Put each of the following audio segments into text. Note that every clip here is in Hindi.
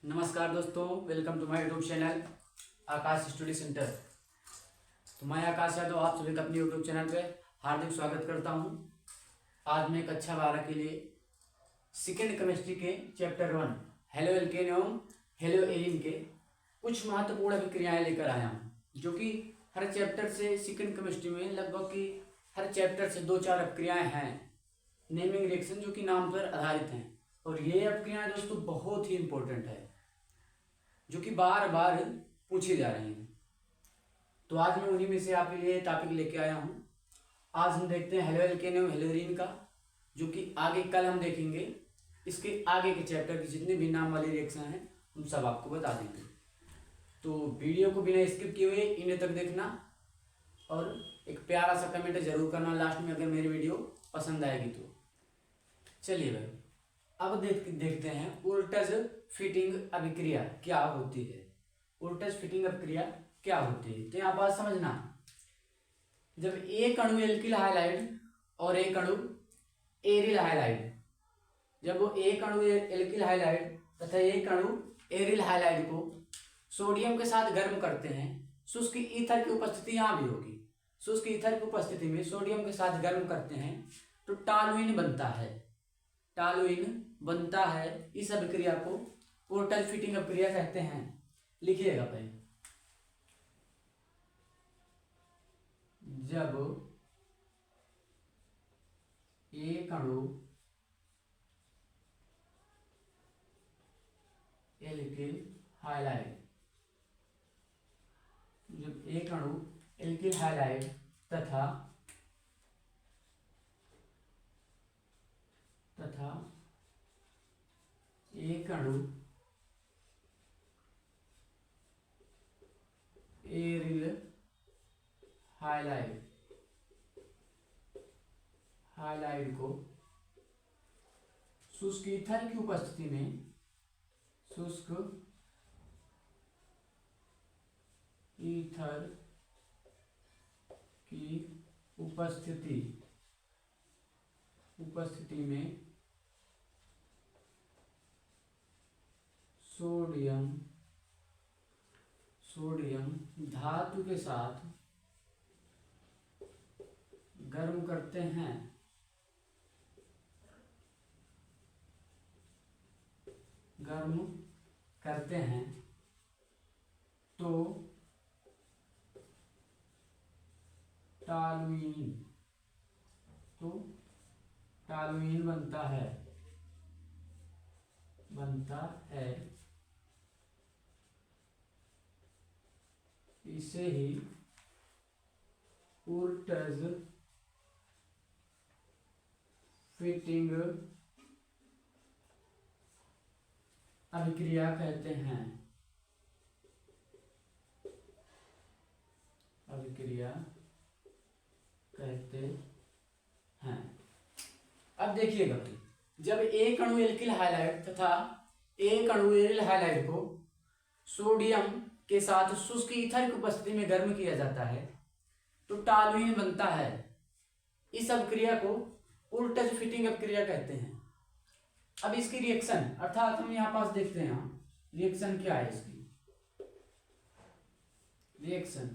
नमस्कार दोस्तों, welcome to my YouTube channel Akash study centre. तो मैं आकाश यादव आप सभी का अपने यूट्यूब चैनल पे हार्दिक स्वागत करता हूं। आज मैं कक्षा 12 के लिए सेकेंड केमिस्ट्री के चैप्टर 1 हेलो एल्केन एवं हेलो एरीन के कुछ महत्वपूर्ण अभिक्रियाएं लेकर आया हूं, जो कि हर चैप्टर से सेकेंड केमिस्ट्री में लगभग की हर चैप्टर से 2-4 अभिक्रियाएं हैं नेमिंग रिएक्शन, जो कि नाम पर आधारित हैं। और ये अभिक्रियाएं दोस्तों बहुत ही इंपॉर्टेंट है, जो कि बार बार पूछी जा रही हैं। तो आज मैं उन्हीं में से आपके लिए टॉपिक लेके आया हूँ। आज हम देखते हैं हेलो एल्केन एवं हेलो एरीन का, जो कि आगे कल हम देखेंगे। इसके आगे के चैप्टर की जितने भी नाम वाली रिएक्शन हैं उन सब आपको बता देंगे। तो वीडियो को बिना स्किप किए हुए इन्हें तक देखना और एक प्यारा सा कमेंट जरूर करना लास्ट में, अगर मेरी वीडियो पसंद आएगी तो। चलिए भाई, अब देखते हैं उल्टज फिटिंग अभिक्रिया क्या होती है। उल्टज फिटिंग अभिक्रिया क्या होती है, तो यहाँ बात समझना। जब एक अणु एल्किल हाइलाइड और एक अणु एरिल हाइलाइड, जब वो एक अणु एल्किल हाइलाइड तथा एक अणु एरिल हाइलाइड को सोडियम के साथ गर्म करते हैं, शुष्क ईथर की उपस्थिति यहाँ भी होगी। शुष्क ईथर की उपस्थिति में सोडियम के साथ गर्म करते हैं तो टॉलुइन बनता है। टॉलुइन बनता है। इस अभिक्रिया को उल्टज फिटिंग अभिक्रिया कहते हैं। लिखिएगा पहले। जब एक अणु एल्किल हाइलाइड, जब एक अणु एल्किल हाइलाइड तथा एक अणु एरिल हाइलाइड को शुष्क ईथर की उपस्थिति में, शुष्क ईथर की उपस्थिति में सोडियम धातु के साथ गर्म करते हैं, तो टॉलुइन बनता है। इसे ही उल्टज फिटिंग अभिक्रिया कहते हैं। अब देखिएगा, जब एक अणु एल्किल हाइलाइड तथा एक अणु एरिल हाइलाइड को सोडियम के साथ शुष्क ईथर की उपस्थिति में गर्म किया जाता है तो टॉलुइन बनता है। इस अभिक्रिया को उल्टज फिटिंग अभिक्रिया कहते हैं। अब इसकी रिएक्शन, अर्थात हम यहाँ पास देखते हैं रिएक्शन क्या है। इसकी रिएक्शन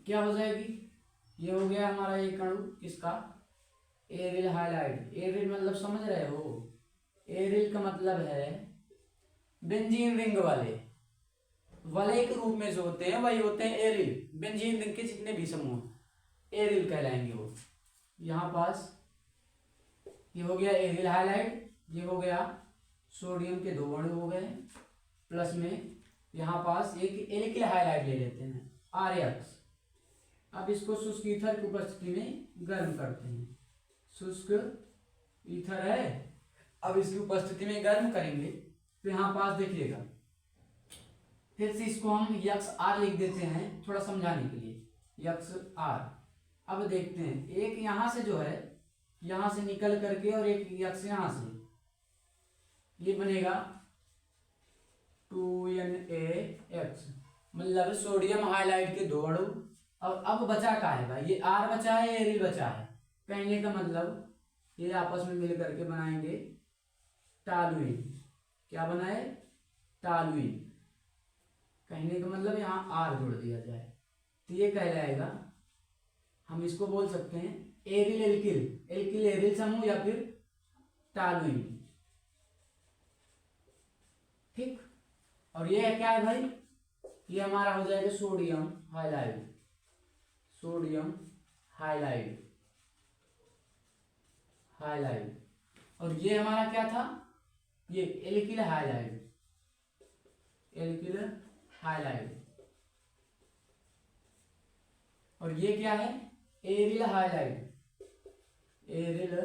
क्या हो जाएगी, ये हो गया हमारा एक अणु किसका, एरिल हाइलाइड। एरिल मतलब समझ रहे हो, एरिल का मतलब है बेंजीन रिंग वाले वलय के रूप में जो होते हैं वही होते हैं एरिल। बेंजीन रिंग के जितने भी समूह एरिल कहलाएंगे वो। यहाँ पास ये हो गया एरिल हाइलाइड, ये हो गया सोडियम के 2 अणु हो गए, प्लस में यहाँ पास एक एल्किल हाइलाइड ले लेते हैं RX। अब इसको शुष्क ईथर की उपस्थिति में गर्म करते हैं। शुष्क ईथर है, अब इसकी उपस्थिति में गर्म करेंगे तो यहाँ पास देखिएगा, फिर से इसको हम XR लिख देते हैं थोड़ा समझाने के लिए, XR। अब देखते हैं, एक यहां से जो है यहां से निकल करके और एक X यहां से, ये बनेगा 2NaX, मतलब सोडियम हाइलाइड के 2 अणु। और अब बचा का है भाई, ये R बचा है, एरिल बचा है। कहने का मतलब ये आपस में मिल करके बनाएंगे टॉलुइन। क्या बनाए, टॉलुइन, कहने का मतलब यहाँ आर जोड़ दिया जाए तो ये कहलाएगा, हम इसको बोल सकते हैं एरिल एल्किल, एल्किल एरिल समूह या फिर टॉलुइन। ठीक, और ये है क्या है भाई, ये हमारा हो जाएगा sodium halide, sodium halide, halide. और ये हमारा क्या था, ये एल्किल हाइलाइड, एल्किल हाइलाइड। और ये क्या है, एरिल हाइलाइड, एरिल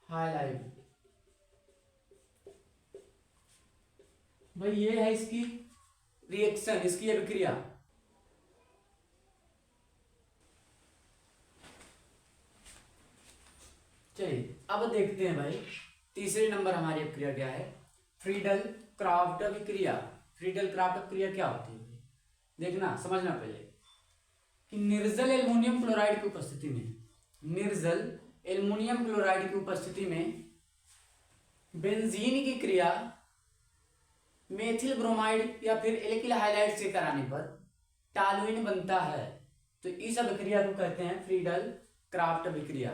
हाइलाइड। भाई ये है इसकी रिएक्शन, इसकी अभिक्रिया। चलिए अब देखते हैं भाई तीसरे नंबर हमारी अभिक्रिया क्या है, फ्रीडल क्राफ्ट अभिक्रिया। फ्रीडल क्राफ्ट अभिक्रिया क्या होती है, देखना समझना पहले कि निर्जल एल्युमिनियम क्लोराइड की उपस्थिति में, निर्जल एल्युमिनियम क्लोराइड की उपस्थिति में बेंजीन की क्रिया मेथिल ब्रोमाइड या फिर एल्किल हाइलाइड से कराने पर टॉलुइन बनता है। तो इस अभिक्रिया को कहते हैं फ्रीडल क्राफ्ट अभिक्रिया।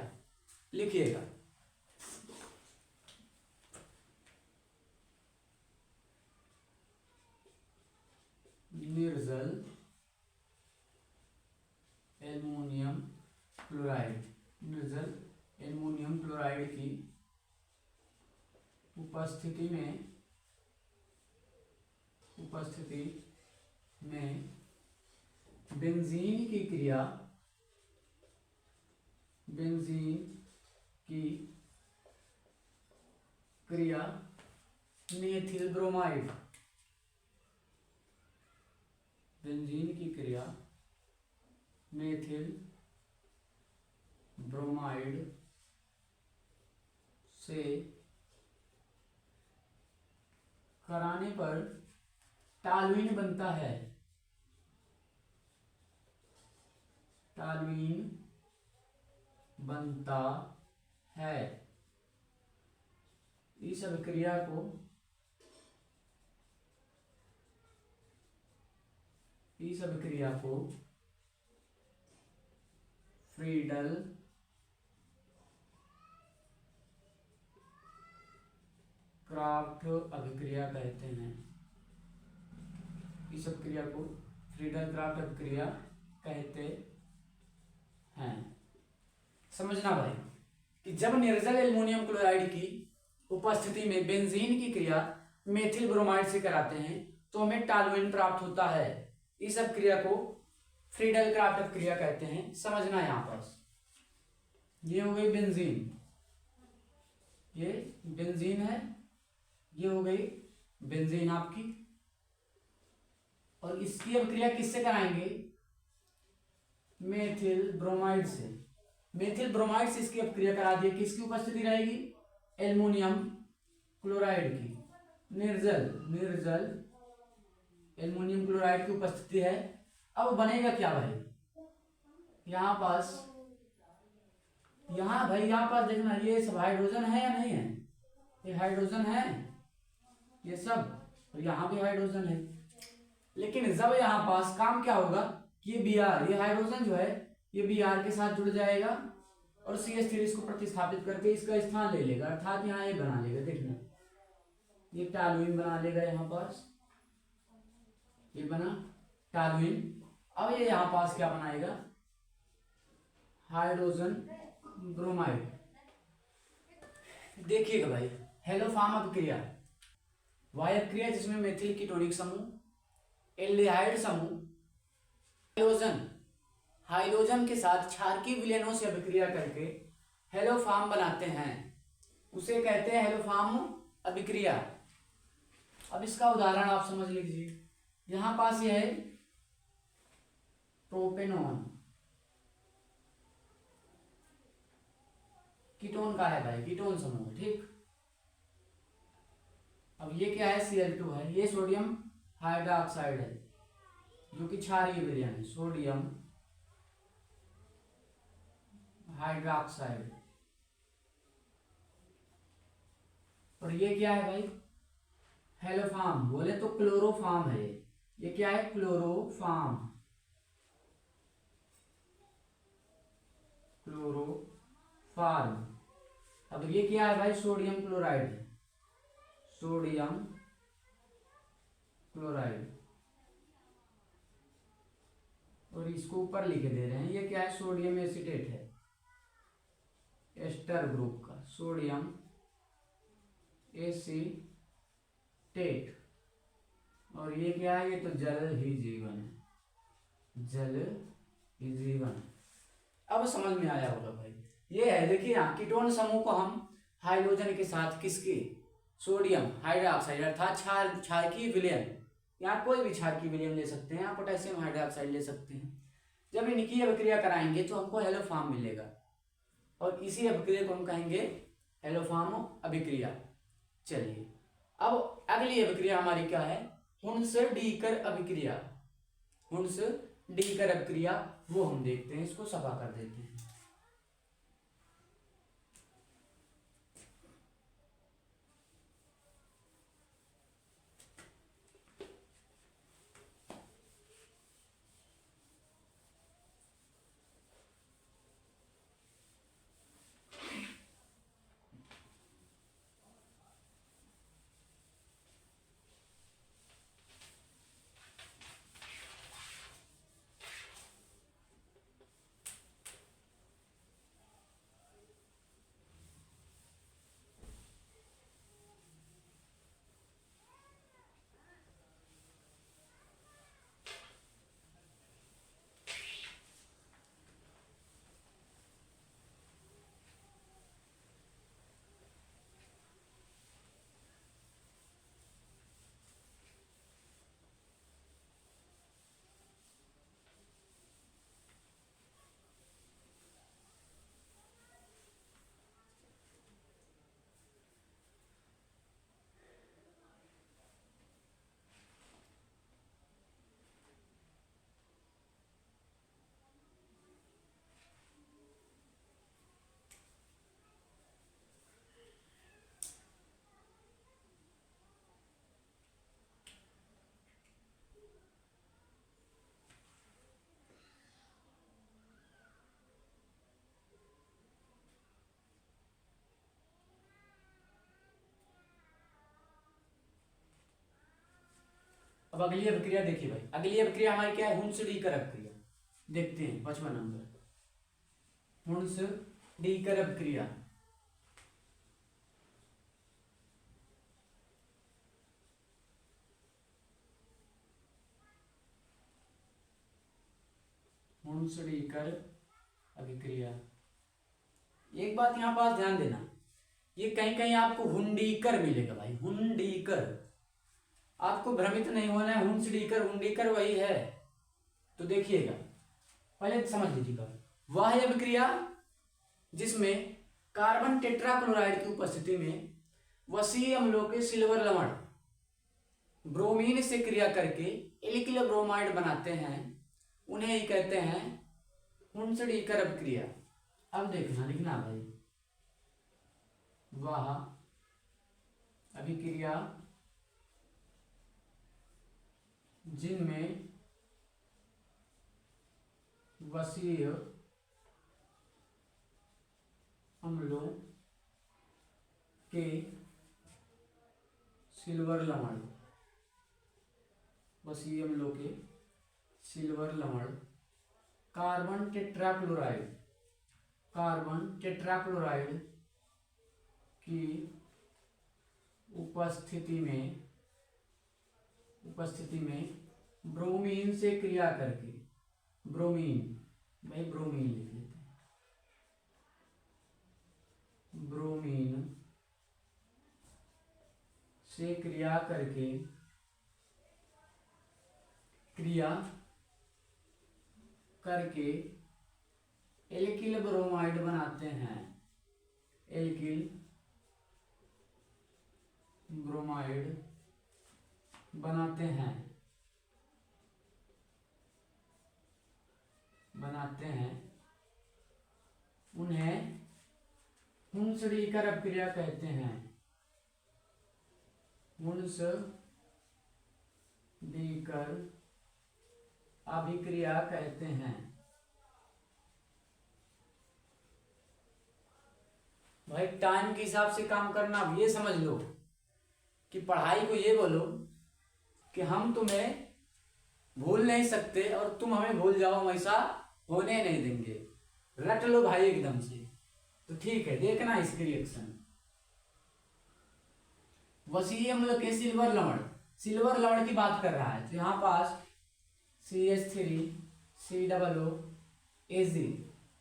लिखिएगा, निर्जल एल्युमिनियम क्लोराइड, निर्जल एल्युमिनियम क्लोराइड की उपस्थिति में बेंजीन की क्रिया, बेंजीन की क्रिया मेथिल ब्रोमाइड, बेंजीन की क्रिया मेथिल ब्रोमाइड से कराने पर टॉलुइन बनता है, टॉलुइन बनता है। इस अभिक्रिया को फ्रीडल क्राफ्ट अभिक्रिया कहते हैं। इस अभिक्रिया को फ्रीडल क्राफ्ट अभिक्रिया कहते हैं। समझना भाई कि जब निर्जल एल्युमिनियम क्लोराइड की उपस्थिति में बेंजीन की क्रिया मेथिल ब्रोमाइड से कराते हैं तो हमें टॉलुइन प्राप्त होता है। इस अभिक्रिया को फ्रीडल क्राफ्ट अभिक्रिया कहते हैं। समझना यहां पर, ये हो गई बेंजीन, ये बेंजीन है, ये हो गई बेंजीन आपकी, और इसकी अभिक्रिया किससे कराएंगे, मेथिल ब्रोमाइड से। मेथिल ब्रोमाइड से इसकी अभिक्रिया करा दी, किसकी उपस्थिति रहेगी, एल्युमिनियम क्लोराइड की, निर्जल एल्युमिनियम क्लोराइड की उपस्थिति है। अब बनेगा क्या भाई, यहां पास, यहां पास देखना, ये सब हाइड्रोजन है या नहीं है, ये हाइड्रोजन है ये सब, और यहां भी हाइड्रोजन है। लेकिन जब यहां पास काम क्या होगा कि ये Br, ये हाइड्रोजन जो है ये Br के साथ जुड़ जाएगा और CH3 इसको प्रतिस्थापित करके इसका स्थान ले लेगा, अर्थात यहाँ ये बना लेगा। देखना ये टॉलुइन बना लेगा, यहाँ पास ये बना टॉलुइन। अब ये यहाँ पास क्या बनाएगा, हाइड्रोजन ब्रोमाइड। देखिएगा भाई, हेलोफॉर्म अभिक्रिया, वह अभिक्रिया जिसमें मेथिल कीटोनिक समूह, एल्डिहाइड समूह हाइड्रोजन के साथ क्षारकीय विलयनों से अभिक्रिया करके हेलोफॉर्म बनाते हैं, उसे कहते हैं हेलोफॉर्म अभिक्रिया। अब इसका उदाहरण आप समझ लीजिए, यहां पास ये है प्रोपेनॉन, कीटोन का है भाई, कीटोन समूह, ठीक। अब ये क्या है, Cl2 है, ये सोडियम हाइड्रोक्साइड है जो कि क्षारीय विलयन है, सोडियम हाइड्रोक्साइड। और ये क्या है भाई, हेलोफार्म, बोले तो क्लोरोफार्म है ये क्या है? Chloroform, chloroform. अब ये क्या है भाई? सोडियम क्लोराइड है, सोडियम क्लोराइड। और इसको ऊपर लिखे दे रहे हैं, ये क्या है? सोडियम एसीटेट है, एस्टर ग्रुप का सोडियम एसीटेट। और ये क्या है? ये तो जल ही जीवन है, जल ही जीवन। अब समझ में आया होगा भाई। ये है, देखिए यहाँ कीटोन समूह को हम हाइड्रोजन के साथ किसके? सोडियम हाइड्रोक्साइड अर्थात क्षारकीय विलयन, यहाँ कोई भी क्षारकीय विलयन ले सकते हैं, यहाँ पोटेशियम हाइड्रोक्साइड ले सकते हैं। जब इनकी अभिक्रिया कराएंगे तो हमको हेलोफार्म मिलेगा, और इसी अभिक्रिया को हम कहेंगे हेलोफार्म अभिक्रिया। चलिए, अब अगली अभिक्रिया हमारी क्या है? हुन्स डीकर अभिक्रिया। हुन्स डीकर अभिक्रिया वो हम देखते हैं, इसको सफा कर देते हैं। अब अगली अभिक्रिया देखिए भाई, अगली अभिक्रिया हमारी क्या है? हुन्स डीकर अभिक्रिया। देखते हैं 55 नंबर, हुन्स डीकर अभिक्रिया। हुन्स डीकर अभिक्रिया। एक बात यहाँ पास ध्यान देना, ये कहीं कहीं आपको हुंडीकर मिलेगा भाई, हुंडीकर। आपको भ्रमित नहीं होना है, हुंसडीकर हुंडीकर वही है। तो देखिएगा, पहले समझ लीजिएगा। वह अभिक्रिया जिसमें कार्बन टेट्राक्लोराइड की उपस्थिति में वसीय अम्लों के सिल्वर लवण ब्रोमीन से क्रिया करके एल्किल ब्रोमाइड बनाते हैं, उन्हें ही कहते हैं हुंसडीकर अभिक्रिया। अब देखना, लिखना भाई, वह अभिक्रिया जिनमें वसीय अम्लों के सिल्वर लवण, वसीय अम्लों के सिल्वर लवण कार्बन टेट्राक्लोराइड, कार्बन टेट्राक्लोराइड की उपस्थिति में ब्रोमीन से क्रिया करके, ब्रोमीन भाई ब्रोमीन लिख लेते हैं, ब्रोमीन से क्रिया करके एल्किल ब्रोमाइड बनाते हैं, एल्किल ब्रोमाइड बनाते हैं उन्हें हुंसडीकर अभिक्रिया कहते हैं। पुंस डीकर अभिक्रिया कहते हैं। भाई टाइम के हिसाब से काम करना। अब ये समझ लो कि पढ़ाई को ये बोलो कि हम तुम्हें भूल नहीं सकते और तुम हमें भूल जाओ हमेशा होने नहीं देंगे। रट लो भाई एकदम से। तो ठीक है, देखना इसके रिएक्शन। वसीय अम्ल के सिल्वर लवण, सिल्वर लवण की बात कर रहा है। तो यहाँ पास CH3COO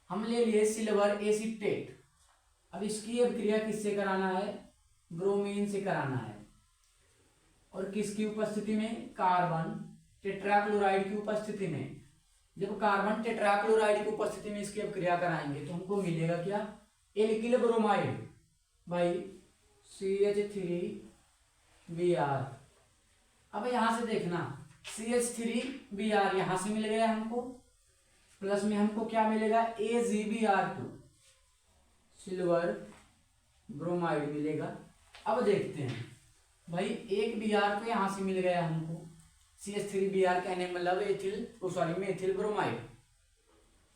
हम ले लिए सिल्वर एसीटेट। अब इसकी अभिक्रिया किससे कराना है? ब्रोमीन से कराना है। और किसकी उपस्थिति में? कार्बन टेट्राक्लोराइड की उपस्थिति में। जब कार्बन टेट्राक्लोराइड की उपस्थिति में इसकी अभिक्रिया कराएंगे तो हमको मिलेगा क्या? एल्किल ब्रोमाइड भाई CH3Br। अब यहां से देखना CH3Br यहां से मिल गया हमको, प्लस में हमको क्या मिलेगा? AgBr2 सिल्वर ब्रोमाइड मिलेगा। अब देखते हैं भाई, एक Br तो यहां से मिल गया हमको, CH3Br कहने मतलब मेथिल ब्रोमाइड।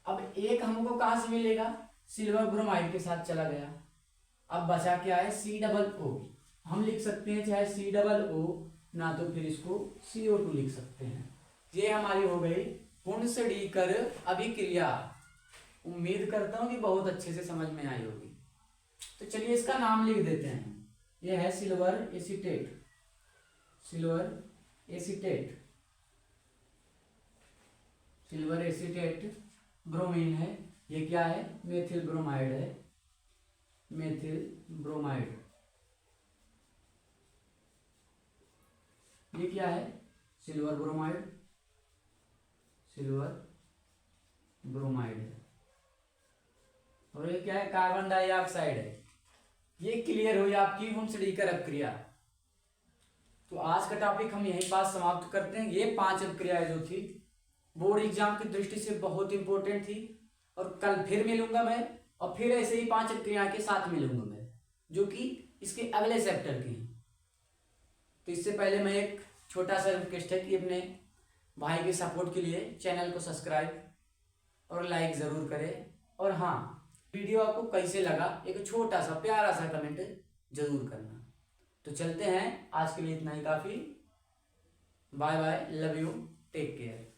अब एक हमको कहां से मिलेगा? सिल्वर ब्रोमाइड के साथ चला गया। अब बचा क्या है? COO। हम लिख सकते हैं चाहे COO ना तो फिर इसको CO2 लिख सकते हैं। ये हमारी हो गई पुंस डीकर अभिक्रिया। उम्मीद करता हूं कि बहुत अच्छे से समझ में आई होगी। तो चलिए इसका नाम लिख देते हैं। यह है silver acetate, silver acetate bromine है। ये क्या है? मेथिल ब्रोमाइड है, मेथिल ब्रोमाइड। ये क्या है? सिल्वर ब्रोमाइड है। और ये क्या है? कार्बन डाइऑक्साइड है। ये क्लियर हुई आपकी पुंस डीकर अभिक्रिया। तो आज का टॉपिक हम यहीं पास समाप्त करते हैं। ये 5 अभिक्रियाएं जो थी बोर्ड एग्जाम की दृष्टि से बहुत इंपॉर्टेंट थी। और कल फिर मिलूंगा मैं, और फिर ऐसे ही 5 अभिक्रियाएं के साथ मिलूंगा मैं, जो कि इसके अगले चैप्टर की हैं। तो इससे पहले मैं एक छोटा सा रिक्वेस्ट है कि अपने भाई के सपोर्ट के लिए चैनल को सब्सक्राइब और लाइक ज़रूर करें। और हाँ, वीडियो आपको कैसे लगा एक छोटा सा प्यारा सा कमेंट जरूर करना। तो चलते हैं, आज के लिए इतना ही काफ़ी। Bye bye, love you, take care.